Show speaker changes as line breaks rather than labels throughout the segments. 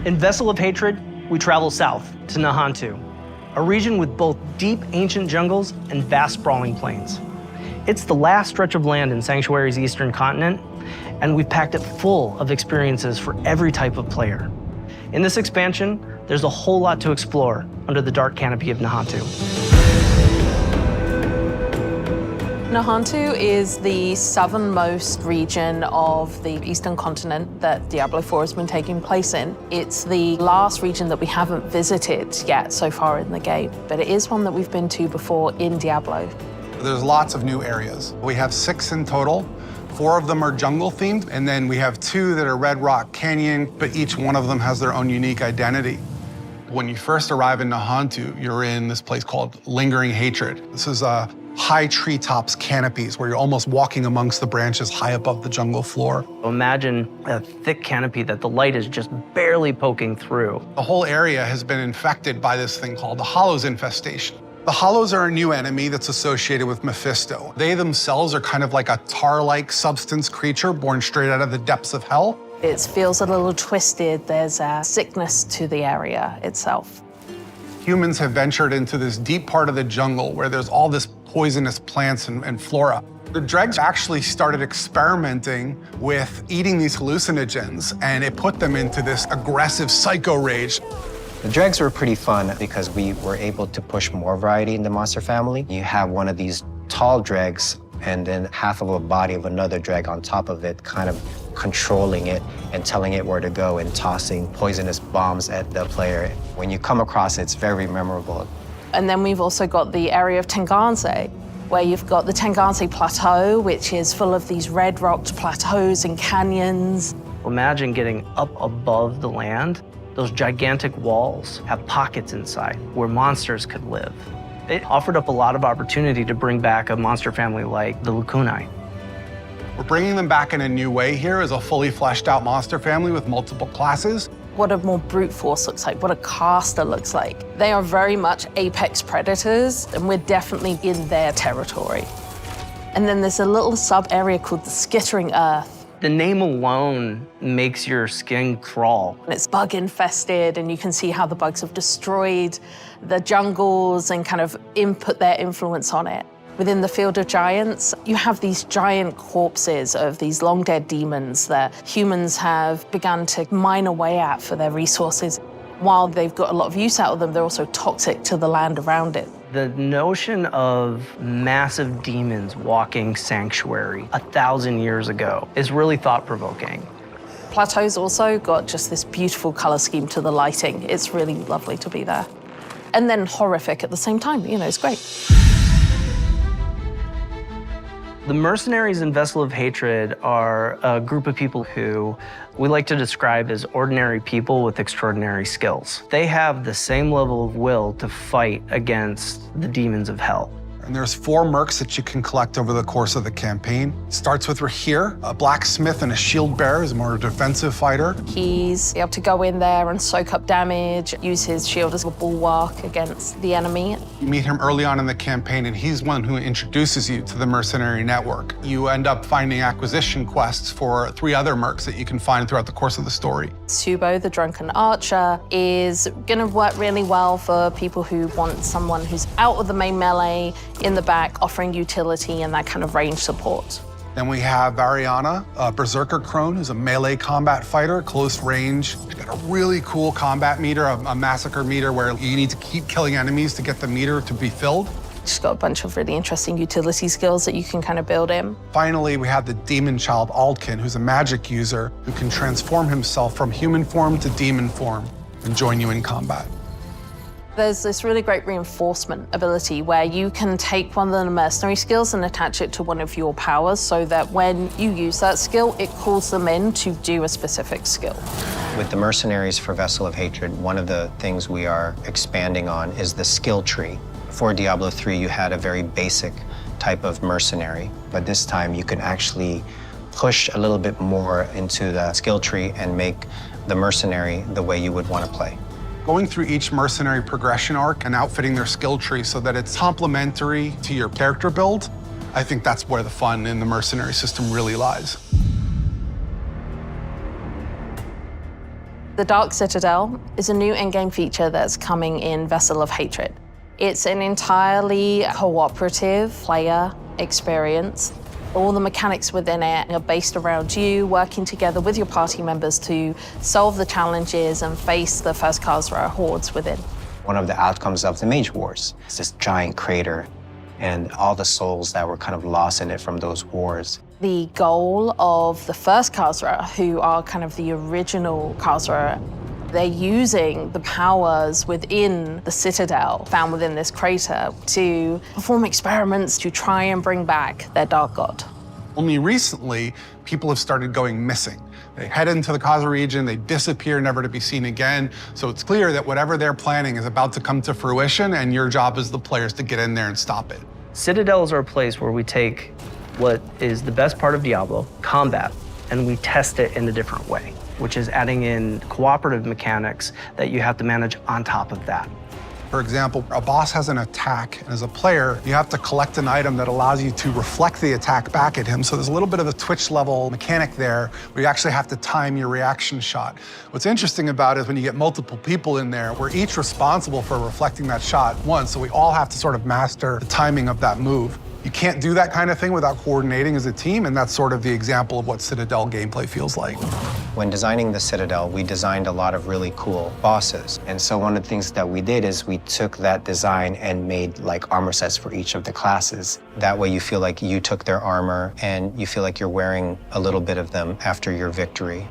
In Vessel of Hatred, we travel south to Nantu, a region with both deep ancient jungles and vast sprawling plains. It's the last stretch of land in Sanctuary's eastern continent, and we've packed it full of experiences for every type of player. In this expansion, there's a whole lot to explore under the dark canopy of Nantu.
Nantu is the southernmost region of the eastern continent that Diablo 4 has been taking place in. It's the last region that we haven't visited yet so far in the game, but it is one that we've been to before in Diablo.
There's lots of new areas. We have 6 in total. 4 of them are jungle themed, and then we have 2 that are Red Rock Canyon, but each one of them has their own unique identity. When you first arrive in Nantu, you're in this place called Lingering Hatred. This is high treetops canopies where you're almost walking amongst the branches high above the jungle floor.
Imagine a thick canopy that the light is just barely poking through.
The whole area has been infected by this thing called the Hollows infestation. The Hollows are a new enemy that's associated with Mephisto. They themselves are kind of like a tar-like substance creature born straight out of the depths of hell.
It feels a little twisted. There's a sickness to the area itself.
Humans have ventured into this deep part of the jungle where there's all this poisonous plants and flora. The dregs actually started experimenting with eating these hallucinogens, and it put them into this aggressive psycho rage.
The dregs were pretty fun because we were able to push more variety in the monster family. You have one of these tall dregs and then half of a body of another dreg on top of it, kind of controlling it and telling it where to go and tossing poisonous bombs at the player. When you come across it, it's very memorable.
And then we've also got the area of Tenganse, where you've got the Tenganse Plateau, which is full of these red-rocked plateaus and canyons.
Imagine getting up above the land. Those gigantic walls have pockets inside where monsters could live. It offered up a lot of opportunity to bring back a monster family like the Lucunai.
We're bringing them back in a new way here as a fully fleshed out monster family with multiple classes.
What a more brute force looks like, what a caster looks like. They are very much apex predators, and we're definitely in their territory. And then there's a little sub-area called the Skittering Earth.
The name alone makes your skin crawl.
And it's bug infested, and you can see how the bugs have destroyed the jungles and kind of input their influence on it. Within the Field of Giants, you have these giant corpses of these long-dead demons that humans have begun to mine away at for their resources. While they've got a lot of use out of them, they're also toxic to the land around it.
The notion of massive demons walking Sanctuary 1,000 years ago is really thought-provoking.
Plateau's also got just this beautiful color scheme to the lighting. It's really lovely to be there. And then horrific at the same time, you know, it's great.
The Mercenaries in Vessel of Hatred are a group of people who we like to describe as ordinary people with extraordinary skills. They have the same level of will to fight against the demons of hell.
And there's 4 mercs that you can collect over the course of the campaign. It starts with Rahir, a blacksmith and a shield bearer, is a more defensive fighter.
He's able to go in there and soak up damage, use his shield as a bulwark against the enemy.
You meet him early on in the campaign, and he's one who introduces you to the mercenary network. You end up finding acquisition quests for 3 other mercs that you can find throughout the course of the story.
Subo, the drunken archer, is gonna work really well for people who want someone who's out of the main melee, in the back, offering utility and that kind of range support.
Then we have Variana, a berserker crone, who's a melee combat fighter, close range. She's got a really cool combat meter, a massacre meter, where you need to keep killing enemies to get the meter to be filled.
She's got a bunch of really interesting utility skills that you can kind of build in.
Finally, we have the demon child Aldkin, who's a magic user who can transform himself from human form to demon form and join you in combat.
There's this really great reinforcement ability where you can take one of the mercenary skills and attach it to one of your powers so that when you use that skill, it calls them in to do a specific skill.
With the Mercenaries for Vessel of Hatred, one of the things we are expanding on is the skill tree. For Diablo 3, you had a very basic type of mercenary, but this time you can actually push a little bit more into the skill tree and make the mercenary the way you would want to play.
Going through each mercenary progression arc and outfitting their skill tree so that it's complementary to your character build, I think that's where the fun in the mercenary system really lies.
The Dark Citadel is a new in-game feature that's coming in Vessel of Hatred. It's an entirely cooperative player experience. All the mechanics within it are based around you working together with your party members to solve the challenges and face the first Khazra hordes within.
One of the outcomes of the Mage Wars is this giant crater and all the souls that were kind of lost in it from those wars.
The goal of the first Khazra, who are kind of the original Khazra, they're using the powers within the Citadel found within this crater to perform experiments to try and bring back their Dark God.
Only recently, people have started going missing. They head into the Khazra region, they disappear, never to be seen again. So it's clear that whatever they're planning is about to come to fruition, and your job as the players to get in there and stop it.
Citadels are a place where we take what is the best part of Diablo, combat, and we test it in a different way, which is adding in cooperative mechanics that you have to manage on top of that.
For example, a boss has an attack, and as a player, you have to collect an item that allows you to reflect the attack back at him. So there's a little bit of a Twitch level mechanic there where you actually have to time your reaction shot. What's interesting about it is when you get multiple people in there, we're each responsible for reflecting that shot once, so we all have to sort of master the timing of that move. You can't do that kind of thing without coordinating as a team, and that's sort of the example of what Citadel gameplay feels like.
When designing the Citadel, we designed a lot of really cool bosses. And so one of the things that we did is we took that design and made like armor sets for each of the classes. That way you feel like you took their armor and you feel like you're wearing a little bit of them after your victory.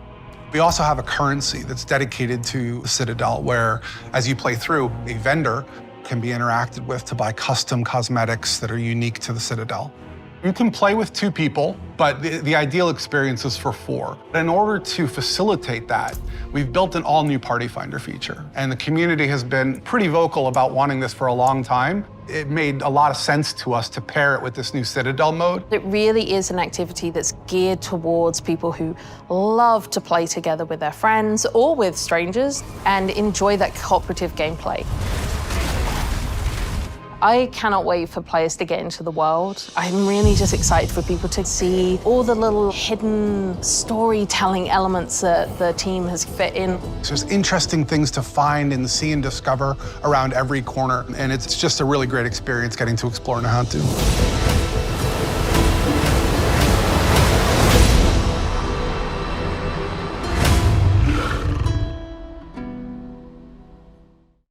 We also have a currency that's dedicated to the Citadel, where as you play through, a vendor can be interacted with to buy custom cosmetics that are unique to the Citadel. You can play with 2 people, but the ideal experience is for 4. In order to facilitate that, we've built an all-new Party Finder feature, and the community has been pretty vocal about wanting this for a long time. It made a lot of sense to us to pair it with this new Citadel mode.
It really is an activity that's geared towards people who love to play together with their friends or with strangers and enjoy that cooperative gameplay. I cannot wait for players to get into the world. I'm really just excited for people to see all the little hidden storytelling elements that the team has fit in.
There's interesting things to find and see and discover around every corner, and it's just a really great experience getting to explore Nantu.